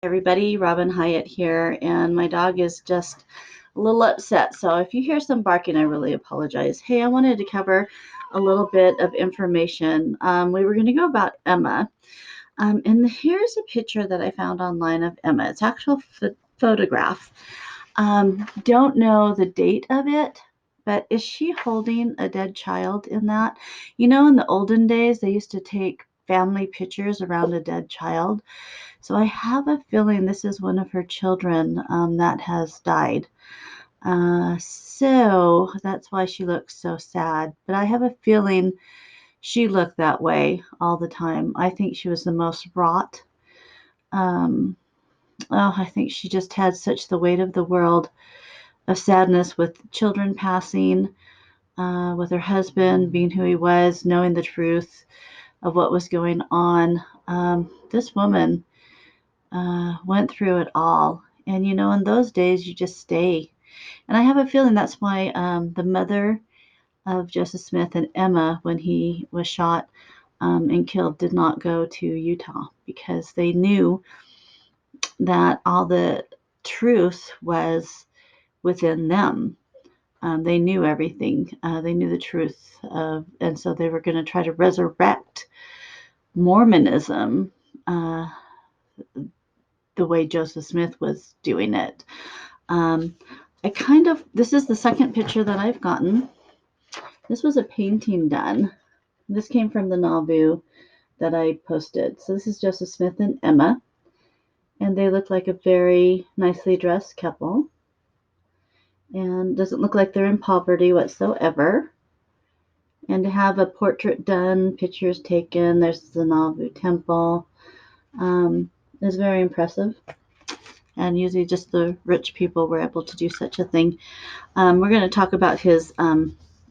Everybody, Robin Hyatt here, and my dog is just a little upset. So if you hear some barking, I really apologize. Hey, I wanted to cover a little bit of information. We were going to go about Emma, and here's a picture that I found online of Emma. It's actual photograph. Don't know the date of it, but is she holding a dead child in that? In the olden days, they used to take family pictures around a dead child. So I have a feeling this is one of her children that has died. So that's why she looks so sad. But I have a feeling she looked that way all the time. I think she was the most wrought. Um, I think she just had such the weight of the world of sadness with children passing, with her husband being who he was, knowing the truth of what was going on. This woman went through it all. And in those days, you just stay. And I have a feeling that's why the mother of Joseph Smith and Emma, when he was shot and killed, did not go to Utah because they knew that all the truth was within them. They knew everything. They knew the truth. And so they were going to try to resurrect Mormonism the way Joseph Smith was doing it. Um, this is the second picture that I've gotten. This was a painting done. This came from the Nauvoo that I posted. So this is Joseph Smith and Emma, and they look like a very nicely dressed couple. And doesn't look like they're in poverty whatsoever. And to have a portrait done, pictures taken, there's the Nauvoo temple, is very impressive. And usually just the rich people were able to do such a thing. We're going to talk about his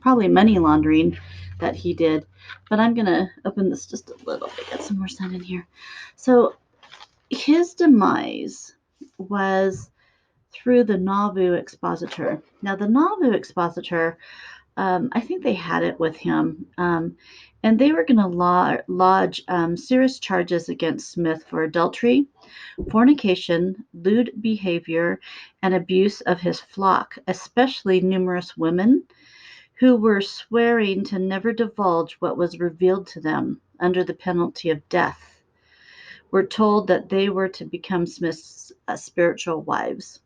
probably money laundering that he did, but I'm going to open this just a little bit, get some more sun in here. So his demise was through the Nauvoo Expositor. Now, the Nauvoo Expositor, I think they had it with him, and they were going to lodge serious charges against Smith for adultery, fornication, lewd behavior, and abuse of his flock, especially numerous women who were swearing to never divulge what was revealed to them under the penalty of death, were told that they were to become Smith's spiritual wives.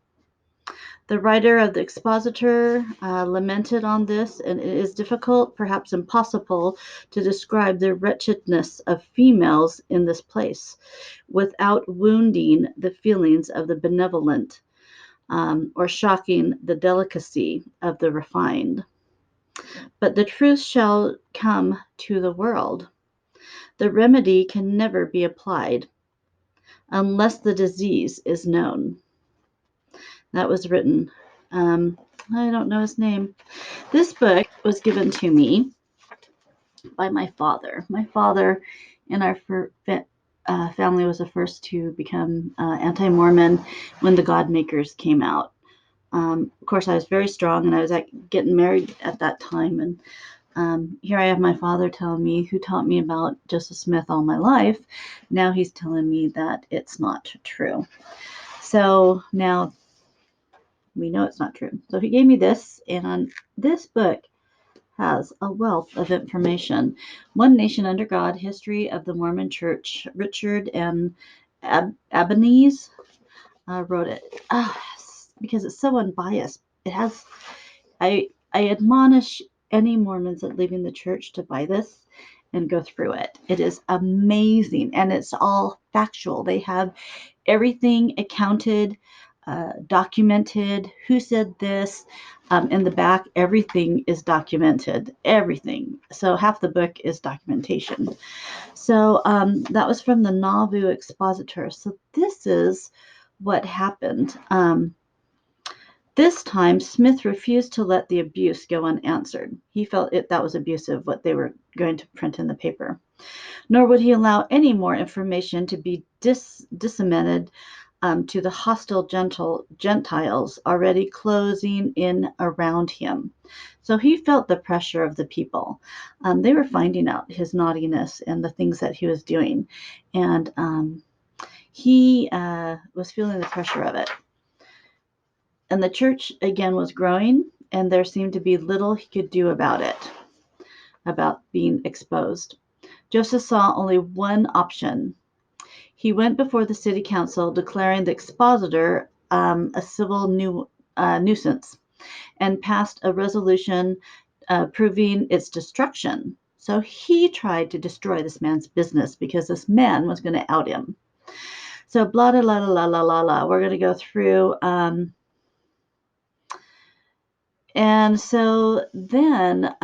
The writer of the Expositor lamented on this, and it is difficult, perhaps impossible, to describe the wretchedness of females in this place without wounding the feelings of the benevolent or shocking the delicacy of the refined. But the truth shall come to the world. The remedy can never be applied unless the disease is known. That was written. I don't know his name. This book was given to me by my father. My father in our family was the first to become anti-Mormon when the God Makers came out. Of course, I was very strong, and I was getting married at that time. And here I have my father telling me, who taught me about Joseph Smith all my life. Now he's telling me that it's not true. So now we know it's not true. So he gave me this, and this book has a wealth of information. One Nation Under God, History of the Mormon Church. Richard and Ebenezer wrote it because it's so unbiased. It has. I admonish any Mormons that leaving the church to buy this and go through it. It is amazing, and it's all factual. They have everything accounted, documented, who said this. In the back, everything is documented, everything. So half the book is documentation. So that was from the Nauvoo Expositor. So this is what happened. This time, Smith refused to let the abuse go unanswered. He felt that was abusive, what they were going to print in the paper. Nor would he allow any more information to be disseminated to the hostile Gentiles already closing in around him. So he felt the pressure of the people. They were finding out his naughtiness and the things that he was doing. And he was feeling the pressure of it. And the church, again, was growing, and there seemed to be little he could do about it, about being exposed. Joseph saw only one option. He went before the city council declaring the expositor a civil nuisance and passed a resolution proving its destruction. So he tried to destroy this man's business because this man was going to out him. So blah, blah, blah, blah, blah, blah, blah. We're going to go through. And so then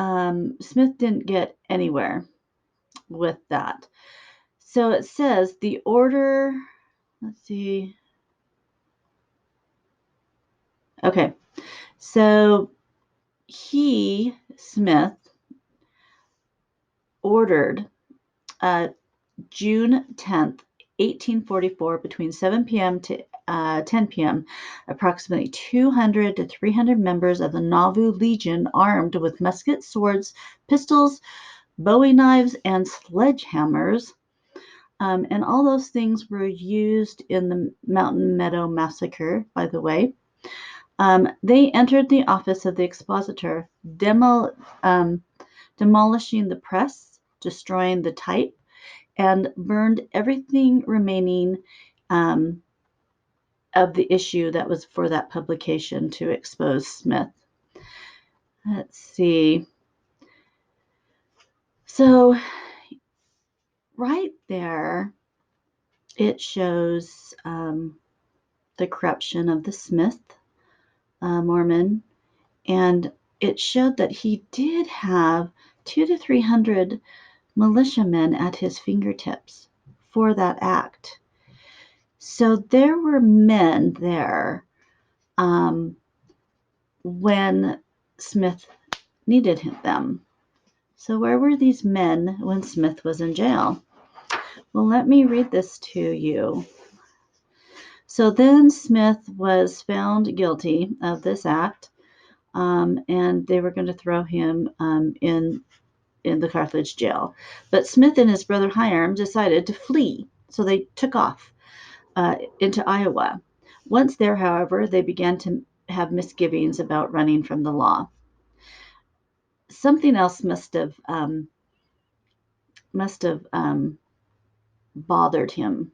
Smith didn't get anywhere with that. So it says the order, let's see. Okay, so Smith, ordered June 10th, 1844, between 7 p.m. to 10 p.m., approximately 200 to 300 members of the Nauvoo Legion, armed with muskets, swords, pistols, bowie knives, and sledgehammers, and all those things were used in the Mountain Meadow Massacre, by the way. They entered the office of the expositor, demolishing the press, destroying the type, and burned everything remaining of the issue that was for that publication to expose Smith. Let's see. So right there, it shows the corruption of the Smith Mormon, and it showed that he did have 200 to 300 militiamen at his fingertips for that act. So there were men there when Smith needed them. So where were these men when Smith was in jail? Well, let me read this to you. So then Smith was found guilty of this act, and they were going to throw him in the Carthage jail. But Smith and his brother HYRUM decided to flee, so they took off into Iowa. Once there, however, they began to have misgivings about running from the law. Something else must have bothered him,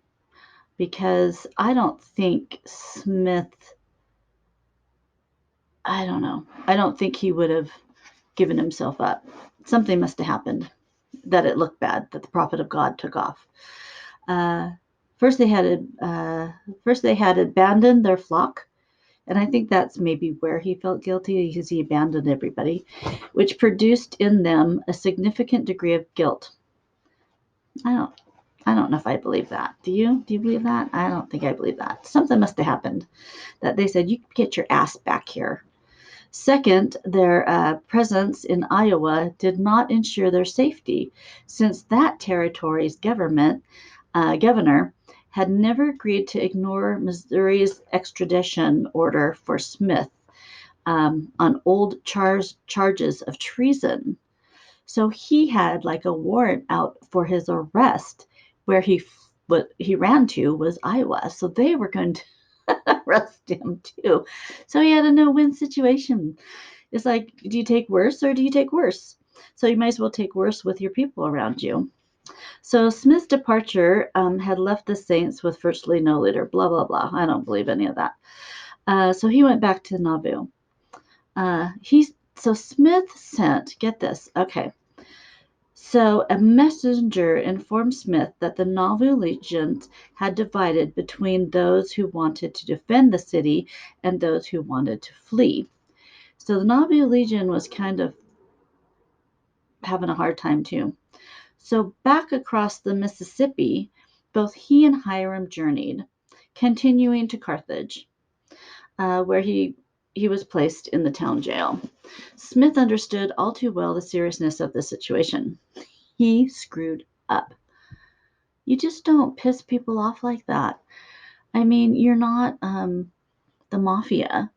because I don't think Smith, I don't think he would have given himself up. Something must have happened that it looked bad, that the prophet of God took off. First they had abandoned their flock, and I think that's maybe where he felt guilty, because he abandoned everybody, which produced in them a significant degree of guilt. I don't know if I believe that. Do you? Do you believe that? I don't think I believe that. Something must have happened that they said, you get your ass back here. Second, their presence in Iowa did not ensure their safety, since that territory's governor had never agreed to ignore Missouri's extradition order for Smith on old charges of treason. So he had like a warrant out for his arrest, where what he ran to was Iowa. So they were going to arrest him too. So he had a no-win situation. It's like, do you take worse or do you take worse? So you might as well take worse with your people around you. So Smith's departure had left the Saints with virtually no leader, blah, blah, blah. I don't believe any of that. So he went back to Nauvoo. So Smith sent, get this, okay. So a messenger informed Smith that the Nauvoo legions had divided between those who wanted to defend the city and those who wanted to flee. So the Nauvoo legion was kind of having a hard time too. So back across the Mississippi, both he and HYRUM journeyed, continuing to Carthage, where he was placed in the town jail. Smith understood all too well the seriousness of the situation. He screwed up. You just don't piss people off like that. I mean, you're not the mafia.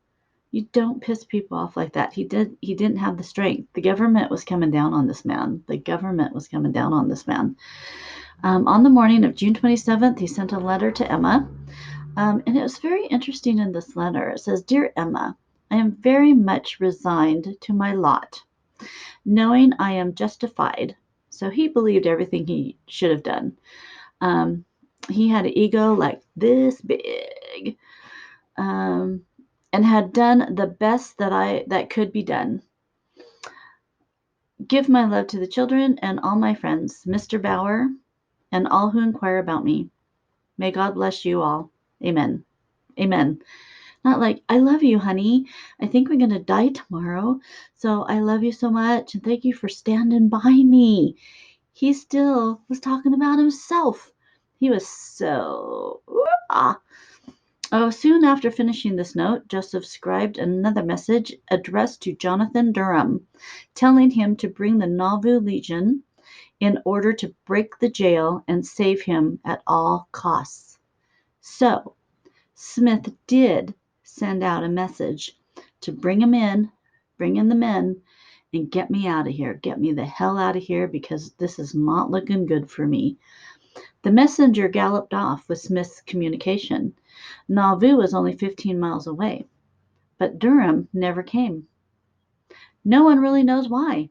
You don't piss people off like that. He didn't have the strength. The government was coming down on this man. On the morning of June 27th, he sent a letter to Emma. And it was very interesting in this letter. It says, "Dear Emma, I am very much resigned to my lot, knowing I am justified." So he believed everything he should have done. He had an ego like this big, and had done the best that could be done. "Give my love to the children and all my friends, Mr. Bauer, and all who inquire about me. May God bless you all. Amen." Amen. Not like, "I love you, honey. I think we're going to die tomorrow. So I love you so much. And thank you for standing by me." He still was talking about himself. He was so. Oh, soon after finishing this note, Joseph scribed another message addressed to Jonathan Durham, telling him to bring the Nauvoo Legion in order to break the jail and save him at all costs. So, Smith did send out a message to bring in the men, and get me out of here. Get me the hell out of here, because this is not looking good for me. The messenger galloped off with Smith's communication. Nauvoo was only 15 miles away, but Durham never came. No one really knows why.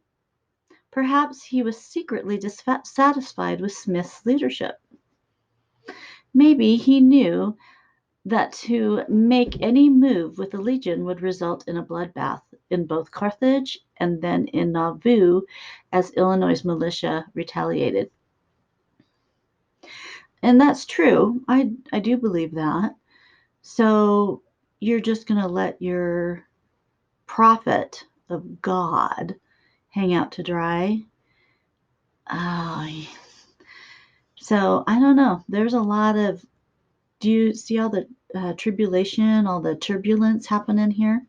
Perhaps he was secretly dissatisfied with Smith's leadership. Maybe he knew that to make any move with the Legion would result in a bloodbath in both Carthage and then in Nauvoo, as Illinois' militia retaliated. And that's true. I do believe that. So you're just going to let your prophet of God hang out to dry? Oh, so I don't know. There's a lot of. Do you see all the tribulation, all the turbulence happening here?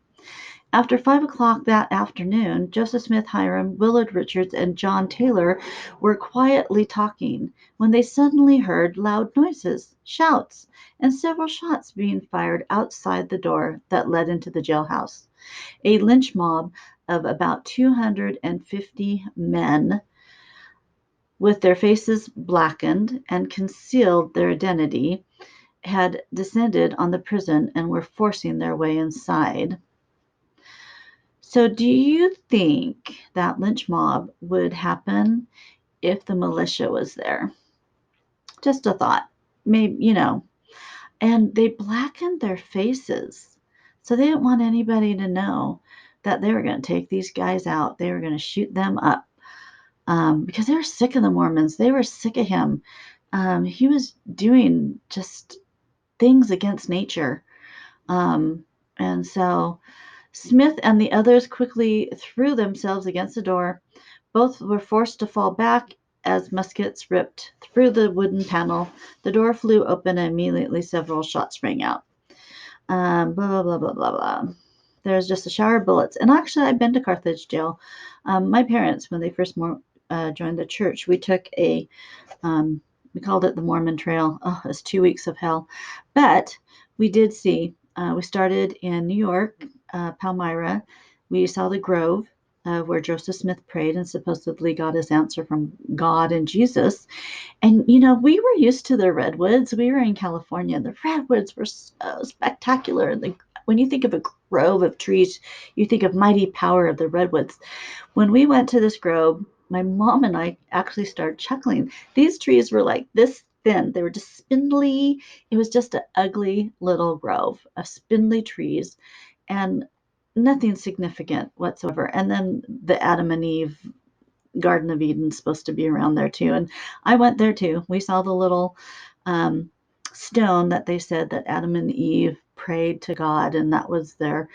After 5 o'clock that afternoon, Joseph Smith, HYRUM, Willard Richards, and John Taylor were quietly talking when they suddenly heard loud noises, shouts, and several shots being fired outside the door that led into the jailhouse. A lynch mob of about 250 men, with their faces blackened and concealed their identity, had descended on the prison and were forcing their way inside. So do you think that lynch mob would happen if the militia was there? Just a thought. Maybe, and they blackened their faces. So they didn't want anybody to know that they were going to take these guys out. They were going to shoot them up, because they were sick of the Mormons. They were sick of him. He was doing just things against nature. And so Smith and the others quickly threw themselves against the door. Both were forced to fall back as muskets ripped through the wooden panel. The door flew open and immediately several shots rang out. Blah, blah, blah, blah, blah, blah. There's just a shower of bullets. And actually, I've been to Carthage jail. My parents, when they first joined the church, we took we called it the Mormon Trail. Oh, it was 2 weeks of hell. But we did see, we started in New York, Palmyra. We saw the grove where Joseph Smith prayed and supposedly got his answer from God and Jesus. And, we were used to the redwoods. We were in California. The redwoods were so spectacular. And when you think of a grove of trees, you think of mighty power of the redwoods. When we went to this grove, my mom and I actually started chuckling. These trees were like this thin. They were just spindly. It was just an ugly little grove of spindly trees and nothing significant whatsoever. And then the Adam and Eve Garden of Eden is supposed to be around there too. And I went there too. We saw the little stone that they said that Adam and Eve prayed to God, and that was their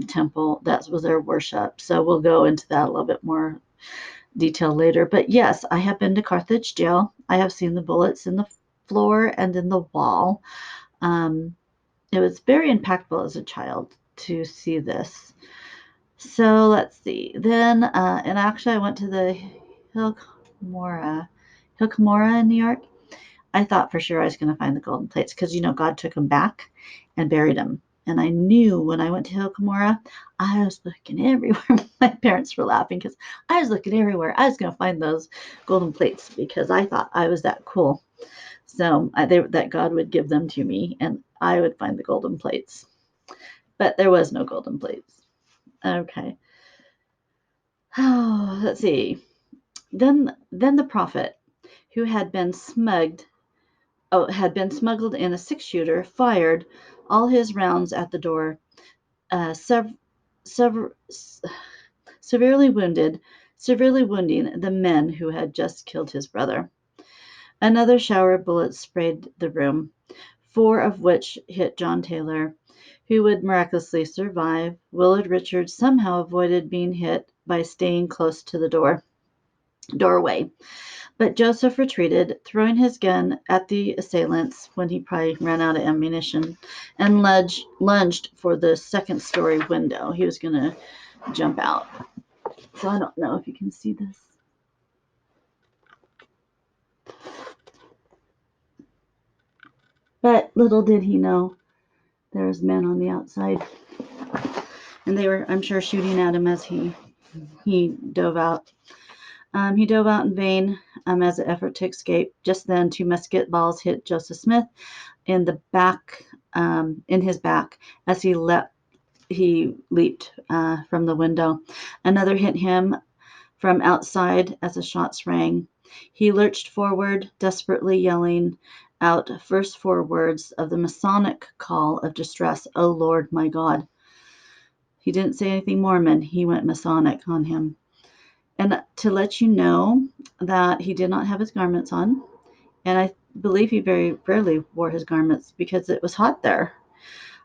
temple. That was their worship. So we'll go into that a little bit more detail later. But yes, I have been to Carthage jail. I have seen the bullets in the floor and in the wall. It was very impactful as a child to see this. So let's see. Then, and actually, I went to the Hill Cumorah in New York. I thought for sure I was going to find the golden plates because, God took them back and buried them. And I knew when I went to Hilkamora, I was looking everywhere. My parents were laughing because I was looking everywhere. I was going to find those golden plates because I thought I was that cool. So that God would give them to me and I would find the golden plates. But there was no golden plates. Okay. Oh, let's see. Then the prophet, who had been smuggled in a 6-shooter, fired all his rounds at the door, severely wounding the men who had just killed his brother. Another shower of bullets sprayed the room, 4 of which hit John Taylor, who would miraculously survive. Willard Richards somehow avoided being hit by staying close to the doorway. But Joseph retreated, throwing his gun at the assailants when he probably ran out of ammunition, and lunged for the 2nd-story window. He was going to jump out. So I don't know if you can see this. But little did he know there was men on the outside. And they were, I'm sure, shooting at him as he dove out. He dove out in vain as an effort to escape. Just then, 2 musket balls hit Joseph Smith in the back, in his back, as he leaped from the window. Another hit him from outside as the shots rang. He lurched forward, desperately yelling out first 4 words of the Masonic call of distress, "Oh Lord, my God." He didn't say anything Mormon. He went Masonic on him. And to let you know that he did not have his garments on, and I believe he very rarely wore his garments because it was hot there.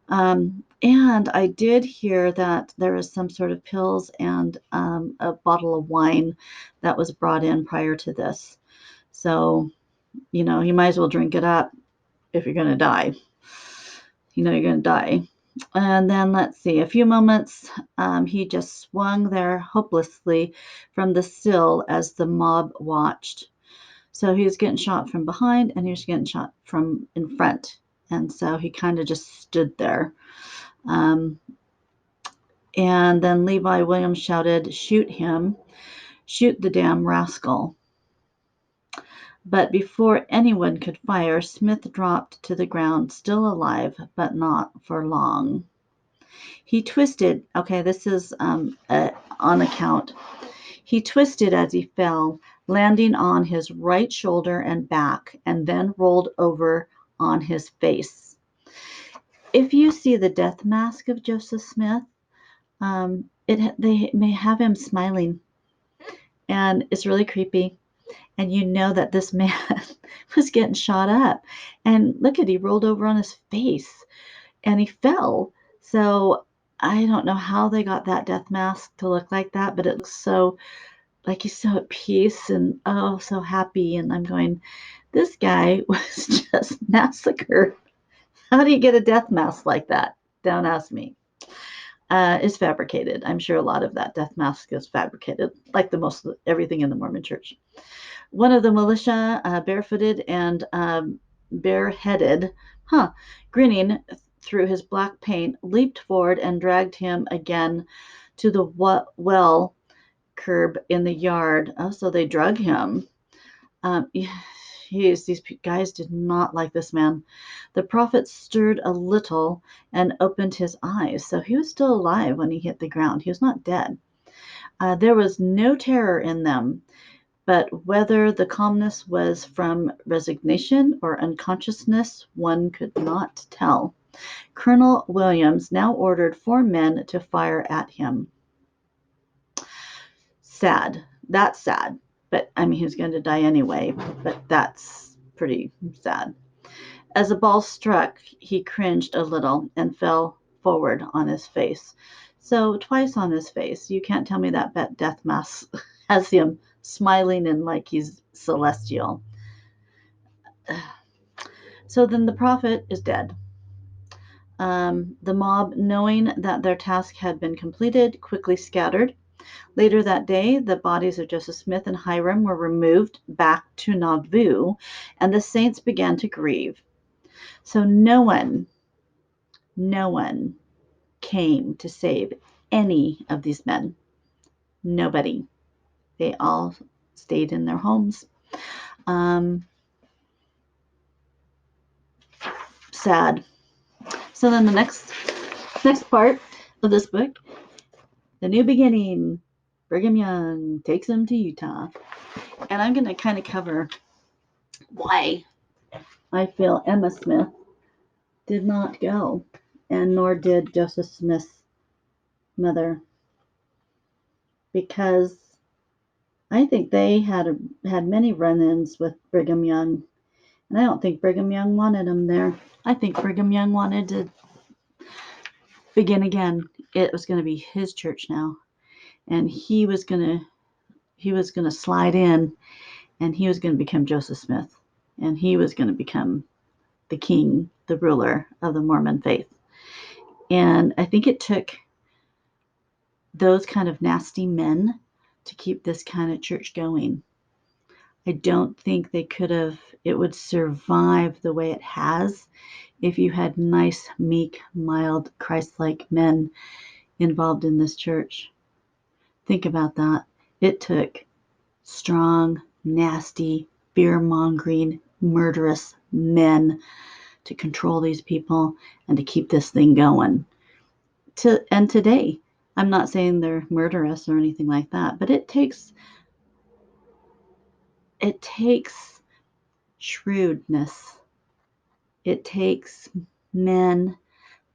And I did hear that there was some sort of pills and a bottle of wine that was brought in prior to this. So, you might as well drink it up if you're going to die. You're going to die. And then let's see, a few moments, he just swung there hopelessly from the sill as the mob watched. So he was getting shot from behind and he was getting shot from in front. And so he kind of just stood there. And then Levi Williams shouted, "Shoot him, shoot the damn rascal." But before anyone could fire, Smith dropped to the ground, still alive, but not for long. He twisted, okay, this is on account. He twisted as he fell, landing on his right shoulder and back, and then rolled over on his face. If you see the death mask of Joseph Smith, they may have him smiling, and it's really creepy. And you know that this man was getting shot up. And look he rolled over on his face, and he fell. So I don't know how they got that death mask to look like that, but it looks so like he's so at peace and so happy. And I'm going, this guy was just massacred. How do you get a death mask like that? Don't ask me. Is fabricated. I'm sure a lot of that death mask is fabricated, like the most everything in the Mormon Church. One of the militia, barefooted and bareheaded, grinning through his black paint, leaped forward and dragged him again to the well curb in the yard. Oh, so they drug him. These guys did not like this man. The prophet stirred a little and opened his eyes. So he was still alive when he hit the ground. He was not dead. There was no terror in them, but whether the calmness was from resignation or unconsciousness, one could not tell. Colonel Williams now ordered 4 men to fire at him. Sad. That's sad. But I mean, he was going to die anyway, but that's pretty sad. As the ball struck, he cringed a little and fell forward on his face. So twice on his face. You can't tell me that death mask has him smiling and like he's celestial. So then the prophet is dead. The mob, knowing that their task had been completed, quickly scattered. Later that day, the bodies of Joseph Smith and HYRUM were removed back to Nauvoo, and the saints began to grieve. So no one No one came to save any of these men. Nobody. They all stayed in their homes. Sad. So then the next part of this book, The New Beginning, Brigham Young takes him to Utah. And I'm going to kind of cover why I feel Emma Smith did not go, and nor did Joseph Smith's mother, because I think they had many run-ins with Brigham Young, and I don't think Brigham Young wanted him there. I think Brigham Young wanted to begin again. It was going to be his church now, and he was going to slide in, and he was going to become Joseph Smith, and he was going to become the king, the ruler of the Mormon faith. And I think it took those kind of nasty men to keep this kind of church going. I don't think it would survive the way it has if you had nice, meek, mild, Christ-like men involved in this church. Think about that. It took strong, nasty, fear-mongering, murderous men to control these people and to keep this thing going. And today, I'm not saying they're murderous or anything like that, but it takes shrewdness. It takes men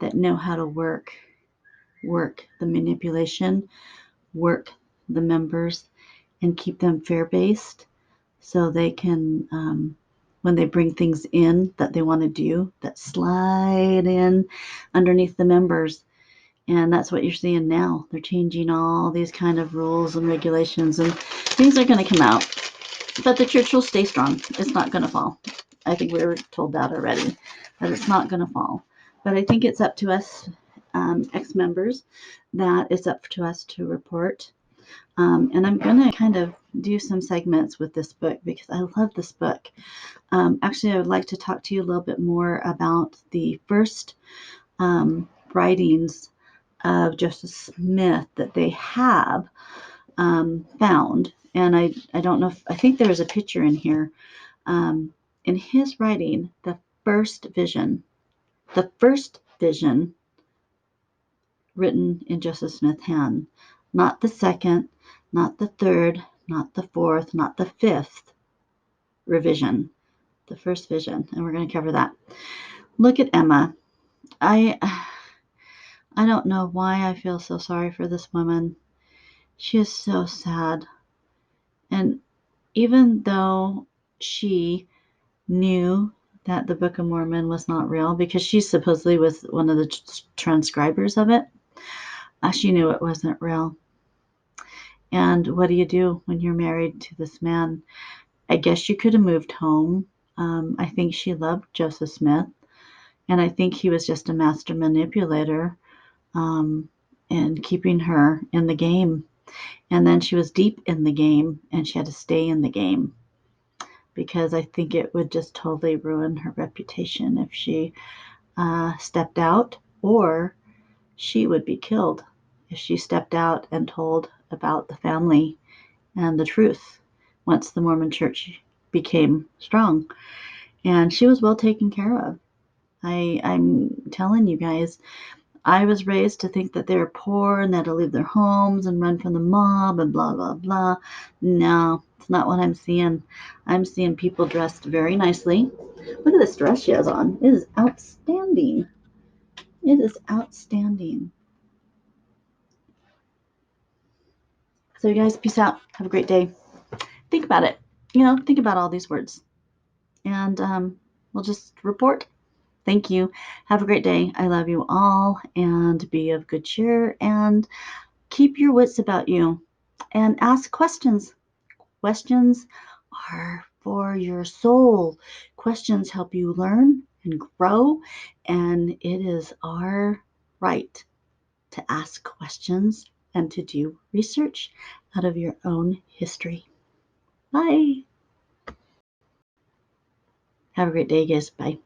that know how to work the manipulation, work the members, and keep them fear-based so they can, when they bring things in that they want to do, that slide in underneath the members. And that's what you're seeing now. They're changing all these kind of rules and regulations, and things are going to come out. But the church will stay strong. It's not going to fall. I think we were told that already, that it's not going to fall. But I think it's up to us, ex-members, that it's up to us to report. And I'm going to kind of do some segments with this book because I love this book. Actually, I would like to talk to you a little bit more about the first writings of Joseph Smith that they have found. And I don't know I think there was a picture in here. In his writing, the first vision written in Joseph Smith's hand, not the second, not the third, not the fourth, not the fifth revision, the first vision. And we're going to cover that. Look at Emma. I don't know why I feel so sorry for this woman. She is so sad. And even though she knew that the Book of Mormon was not real, because she supposedly was one of the transcribers of it, she knew it wasn't real. And what do you do when you're married to this man? I guess you could have moved home. I think she loved Joseph Smith, and I think he was just a master manipulator, and keeping her in the game. And then she was deep in the game, and she had to stay in the game, because I think it would just totally ruin her reputation if she stepped out, or she would be killed if she stepped out and told about the family and the truth once the Mormon church became strong. And she was well taken care of. I'm telling you guys, I was raised to think that they were poor and they had to leave their homes and run from the mob and blah, blah, blah. No, it's not what I'm seeing. I'm seeing people dressed very nicely. Look at this dress she has on. It is outstanding. It is outstanding. So you guys, peace out. Have a great day. Think about it. Think about all these words. And we'll just report. Thank you. Have a great day. I love you all, and be of good cheer, and keep your wits about you, and ask questions. Questions are for your soul. Questions help you learn and grow, and it is our right to ask questions and to do research out of your own history. Bye. Have a great day, guys. Bye.